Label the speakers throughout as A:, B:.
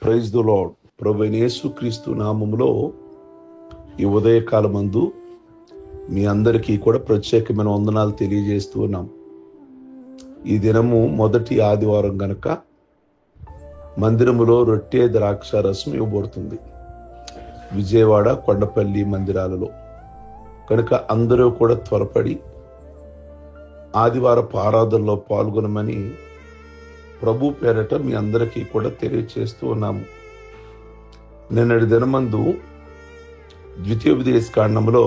A: Praise the lord. ప్రభువైన యేసుక్రీస్తు నామములో ఈ ఉదయకాలమందు మీ అందరికీ కూడా ప్రత్యేకమైన వందనాలు తెలియజేస్తూ ఉన్నాం. ఈ దినము మొదటి ఆదివారం గనక మందిరములో రొట్టె ద్రాక్ష రసం ఇవ్వబడుతుంది విజయవాడ కొండపల్లి మందిరాలలో. కనుక అందరూ కూడా త్వరపడి ఆదివారపు ఆరాధనలో పాల్గొనమని ప్రభు పేరట మీ అందరికీ కూడా తెలియచేస్తూ ఉన్నాము. నిన్నటి దినమందు ద్వితీయోపదేశకాండములో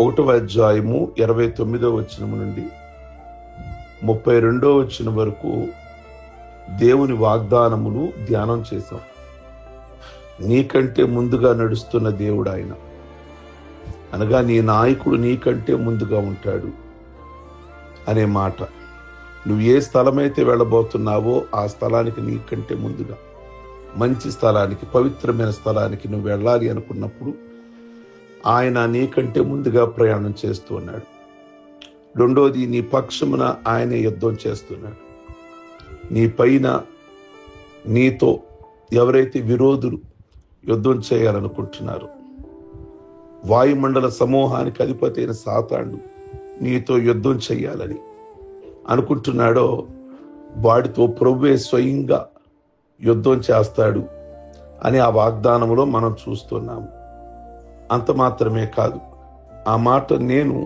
A: 1వ అధ్యాయము 29వ వచనము నుండి 32వ వచనం వరకు దేవుని వాగ్దానములు ధ్యానం చేశాం. నీకంటే ముందుగా నడుస్తున్న దేవుడు ఆయన, అనగా నీ నాయకుడు నీకంటే ముందుగా ఉంటాడు అనే మాట. నువ్వు ఏ స్థలమైతే వెళ్ళబోతున్నావో ఆ స్థలానికి నీకంటే ముందుగా, మంచి స్థలానికి, పవిత్రమైన స్థలానికి నువ్వు వెళ్ళాలి అనుకున్నప్పుడు ఆయన నీకంటే ముందుగా ప్రయాణం చేస్తూ ఉన్నాడు. రెండోది, నీ పక్షమున ఆయనే యుద్ధం చేస్తున్నాడు. నీ పైన నీతో ఎవరైతే విరోధులు యుద్ధం చేయాలనుకుంటున్నారు, వాయుమండల సమూహానికి అధిపతి అయిన సాతానుడు నీతో యుద్ధం చేయాలని అనుకుంటున్నాడో వాడితో ప్రభువే స్వయంగా యుద్ధం చేస్తాడు అని ఆ వాగ్దానంలో మనం చూస్తున్నాము. అంత మాత్రమే కాదు, ఆ మాట నేను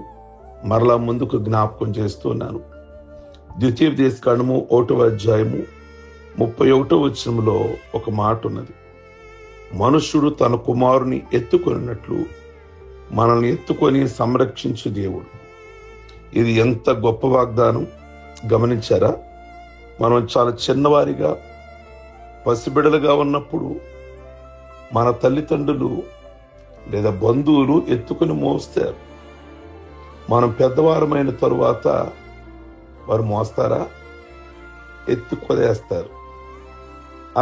A: మరలా ముందుకు జ్ఞాపకం చేస్తున్నాను. ద్వితీయోపదేశకాండము 1వ అధ్యాయము 31వ వచనంలో ఒక మాట ఉన్నది. మనుష్యుడు తన కుమారుని ఎత్తుకొనినట్లు మనల్ని ఎత్తుకొని సంరక్షించు దేవుడు. ఇది ఎంత గొప్ప వాగ్దానం గమనించారా? మనం చాలా చిన్నవారిగా పసిబిడలుగా ఉన్నప్పుడు మన తల్లిదండ్రులు లేదా బంధువులు ఎత్తుకుని మోస్తారు. మనం పెద్దవారమైన తరువాత వారు మోస్తారా? ఎత్తుకొదేస్తారు,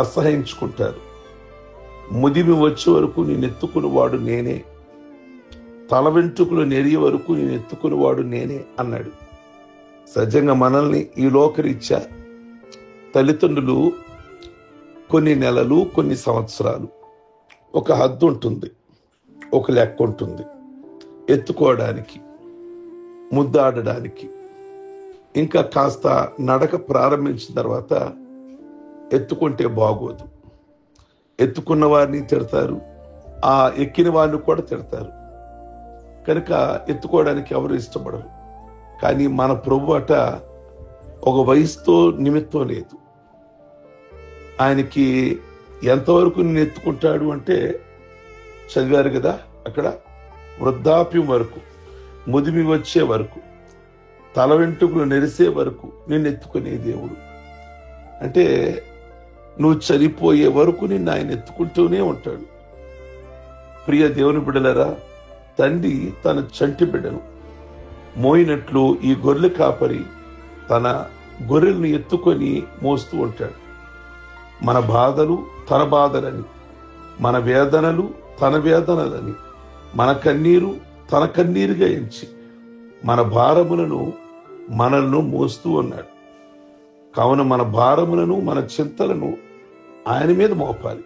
A: అసహించుకుంటారు. ముదిమి వచ్చే వరకు నేను ఎత్తుకుని వాడు నేనే, తల వెంట్రుకలు నెరిగే వరకు నేను ఎత్తుకుని వాడు నేనే అన్నాడు. సహజంగా మనల్ని ఈ లోకరీత్యా తల్లిదండ్రులు కొన్ని నెలలు, కొన్ని సంవత్సరాలు, ఒక హద్దు ఉంటుంది, ఒక లెక్క ఉంటుంది ఎత్తుకోవడానికి, ముద్దాడడానికి. ఇంకా కాస్త నడక ప్రారంభించిన తర్వాత ఎత్తుకుంటే బాగోదు. ఎత్తుకున్న వారిని తిడతారు, ఆ ఎక్కిన వారిని కూడా తిడతారు. కనుక ఎత్తుకోవడానికి ఎవరు ఇష్టపడరు. కానీ మన ప్రభు అట ఒక వయసుతో నిమిత్తం లేదు. ఆయనకి ఎంతవరకు నేను ఎత్తుకుంటాడు అంటే, చదివారు కదా అక్కడ, వృద్ధాప్యం వరకు, ముదిమి వచ్చే వరకు, తల వెంట్రుకలు నెరిసే వరకు నిన్ను ఎత్తుకునే దేవుడు. అంటే నువ్వు చనిపోయే వరకు నిన్ను ఆయన ఎత్తుకుంటూనే ఉంటాడు. ప్రియ దేవుని బిడ్డలారా, తండ్రి తన చంటి బిడ్డను మోయినట్లు ఈ గొర్రెల కాపరి తన గొర్రెలను ఎత్తుకొని మోస్తూ ఉంటాడు. మన బాధలు తన బాధలని, మన వేదనలు తన వేదనలని, మన కన్నీరు తన కన్నీరుగా ఎంచి మన భారములను మనల్ని మోస్తూ ఉన్నాడు. కావున మన భారములను, మన చింతలను ఆయన మీద మోపాలి.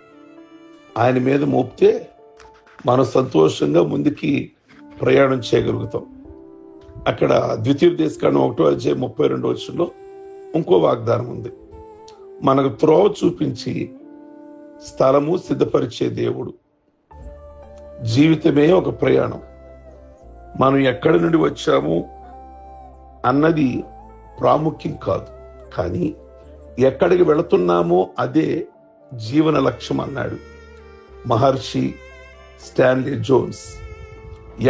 A: ఆయన మీద మోపితే మనం సంతోషంగా ముందుకి ప్రయాణం చేయగలుగుతాం. అక్కడ ద్వితీయోపదేశకాండం 1వ అధ్యాయం 32వ వచనంలో ఇంకో వాగ్దానం ఉంది. మనకు త్రోవ చూపించి స్థలము సిద్ధపరిచే దేవుడు. జీవితమే ఒక ప్రయాణం. మనం ఎక్కడి నుండి వచ్చాము అన్నది ప్రాముఖ్యం కాదు, కానీ ఎక్కడికి వెళుతున్నామో అదే జీవన లక్ష్యం అన్నాడు మహర్షి స్టాన్లీ జోన్స్.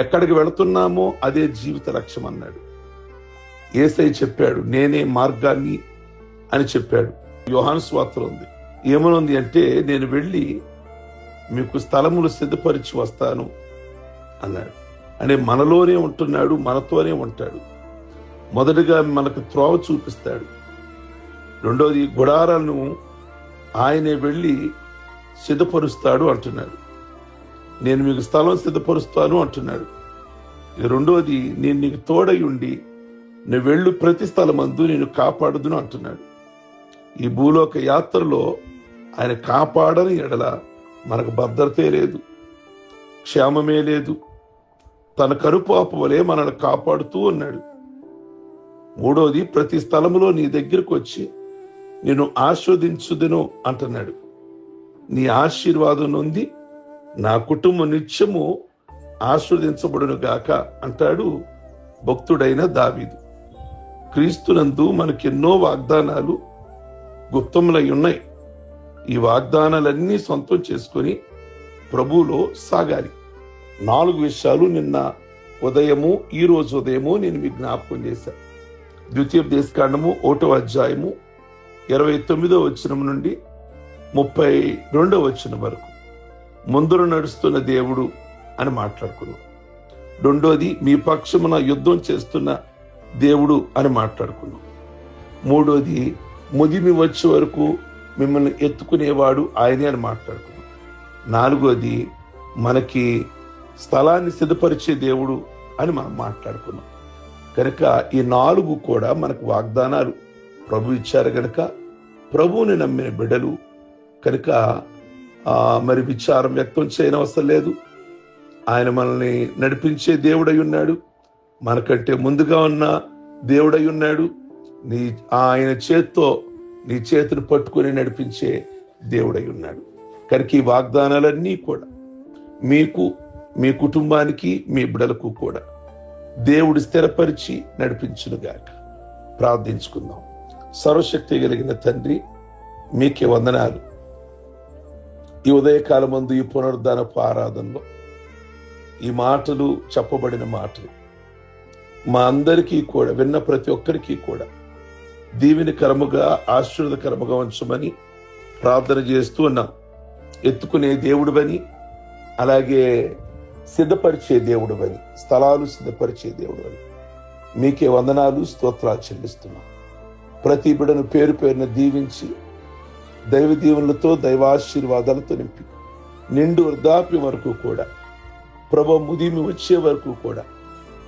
A: ఎక్కడికి వెళుతున్నామో అదే జీవిత లక్ష్యం అన్నాడు. యేసయ్య చెప్పాడు, నేనే మార్గాన్ని అని చెప్పాడు. యోహాను సువార్తలో ఉంది. ఏమనుంది అంటే, నేను వెళ్ళి మీకు స్థలములు సిద్ధపరిచి వస్తాను అన్నాడు. అంటే మనలోనే ఉంటున్నాడు, మనతోనే ఉంటాడు. మొదటిగా మనకు త్రోవ చూపిస్తాడు. రెండోది, గుడారాలను ఆయనే వెళ్ళి సిద్ధపరుస్తాడు అంటున్నాడు. నేను మీకు స్థలం సిద్ధపరుస్తాను అంటున్నాడు. రెండోది, నేను నీకు తోడై ఉండి నువ్వు వెళ్ళు ప్రతి స్థలమందు నేను కాపాడుదును అంటున్నాడు. ఈ భూలోక యాత్రలో ఆయన కాపాడని ఎడల మనకు భద్రతే లేదు, క్షేమమే లేదు. తన కరుపాపు వలె మనల్ని కాపాడుతూ ఉన్నాడు. మూడోది, ప్రతి స్థలములో నీ దగ్గరకు వచ్చి నేను ఆస్వాదించుదును అంటున్నాడు. నీ ఆశీర్వాదం నొంది నా కుటుంబం నిత్యము ఆస్వాదించబడును గాక అంటాడు భక్తుడైన దావీదు. క్రీస్తునందు మనకెన్నో వాగ్దానాలు గుప్తములై ఉన్నాయి. ఈ వాగ్దానాలన్నీ సొంతం చేసుకొని ప్రభువులో సాగాలి. 4 విషయాలు నిన్న ఉదయము, ఈ రోజు ఉదయము నేను మీకు జ్ఞాపకం చేశాను. ద్వితీయోపదేశకాండము 1వ అధ్యాయము 29వ వచనం నుండి 32వ వచనం వరకు ముందర నడుస్తున్న దేవుడు అని మాట్లాడుకున్నాం. రెండోది, మీ పక్షమున యుద్ధం చేస్తున్న దేవుడు అని మాట్లాడుకున్నాం. మూడోది, ముదిమి వచ్చే వరకు మిమ్మల్ని ఎత్తుకునేవాడు ఆయనే అని మాట్లాడుకున్నాం. నాలుగోది, మనకి స్థలాన్ని సిద్ధపరిచే దేవుడు అని మనం మాట్లాడుకున్నాం. కనుక ఈ 4 కూడా మనకు వాగ్దానాలు ప్రభు ఇచ్చారు. కనుక ప్రభువుని నమ్మిన బిడ్డలు కనుక మరి విచారం వ్యక్తం చేయనవసరం లేదు. ఆయన మనల్ని నడిపించే దేవుడై ఉన్నాడు. మనకంటే ముందుగా ఉన్న దేవుడై ఉన్నాడు. ఆయన చేత్తో నీ చేతిని పట్టుకుని నడిపించే దేవుడై ఉన్నాడు. కనుక ఈ వాగ్దానాలన్నీ కూడా మీకు, మీ కుటుంబానికి, మీ బిడ్డలకు కూడా దేవుడు స్థిరపరిచి నడిపించునుగాక. ప్రార్థించుకుందాం. సర్వశక్తి కలిగిన తండ్రి, మీకే వందనాలు. ఈ ఉదయకాలమందు ఈ పునరుద్ధానపు ఆరాధనలో ఈ మాటలు, చెప్పబడిన మాటలు మా అందరికీ కూడా, విన్న ప్రతి ఒక్కరికి కూడా దీవెనకరముగా, ఆశీర్వాదకరముగా ఉంచమని ప్రార్థన చేస్తూ ఉన్నాం. ఎత్తుకునే దేవుడువని, అలాగే సిద్ధపరిచే దేవుడువని, స్థలాలు సిద్ధపరిచే దేవుడువని మీకే వందనాలు, స్తోత్రాలు చెల్లిస్తున్నాం. ప్రతి బిడ్డను పేరు పేరున దీవించి దైవ దీవెనలతో, దైవాశీర్వాదాలతో నింపి నిండు వృద్ధాప్యం వరకు కూడా, ప్రభు ముదిమి వచ్చే వరకు కూడా,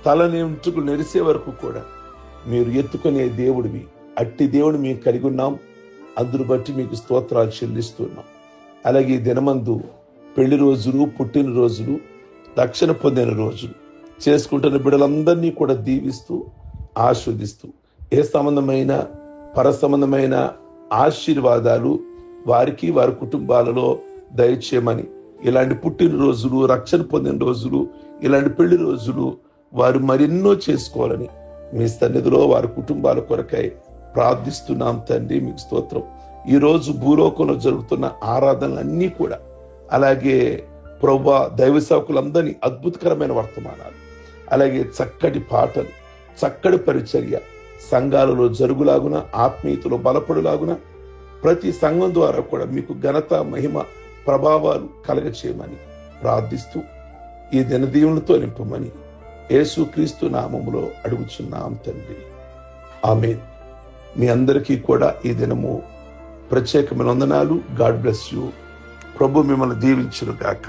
A: తలని వెంట్రుకలు నెరిసే వరకు కూడా మీరు ఎత్తుకునే దేవుడివి. అట్టి దేవుడు మేము కలిగి ఉన్నాం. అందును బట్టి మీకు స్తోత్రాలు చెల్లిస్తున్నాం. అలాగే ఈ దినమందు పెళ్లి రోజులు, పుట్టిన రోజులు, రక్షణ పొందిన రోజులు చేసుకుంటున్న బిడ్డలందరినీ కూడా దీవిస్తూ, ఆస్వాదిస్తూ ఏ సంబంధమైన పర సంబంధమైన ఆశీర్వాదాలు వారికి, వారి కుటుంబాలలో దయచేయమని, ఇలాంటి పుట్టిన రోజులు, రక్షణ పొందిన రోజులు, ఇలాంటి పెళ్లి రోజులు వారు మరెన్నో చేసుకోవాలని మీ సన్నిధిలో వారి కుటుంబాల కొరకై ప్రార్థిస్తున్నాం తండ్రి. మీకు స్తోత్రం. ఈరోజు భూలోకంలో జరుగుతున్న ఆరాధనలన్నీ కూడా, అలాగే ప్రభువా దైవ సేవకులందరినీ అద్భుతకరమైన వర్తమానాలు, అలాగే చక్కటి పాటలు, చక్కటి పరిచర్య సంఘాలలో జరుగులాగున, ఆత్మీయతలో బలపడులాగున, ప్రతి సంఘం ద్వారా కూడా మీకు ఘనత, మహిమ, ప్రభావాలు కలగచేయమని ప్రార్థిస్తూ ఈ దినదీవులతో నింపమని యేసుక్రీస్తు నామములో అడుగుచున్నాం తండ్రి. ఆమేన్. మీ అందరికీ కూడా ఈ దినము ప్రత్యేకమైన వందనాలు. God bless you. ప్రభు మిమ్మల్ని దీవించును గాక.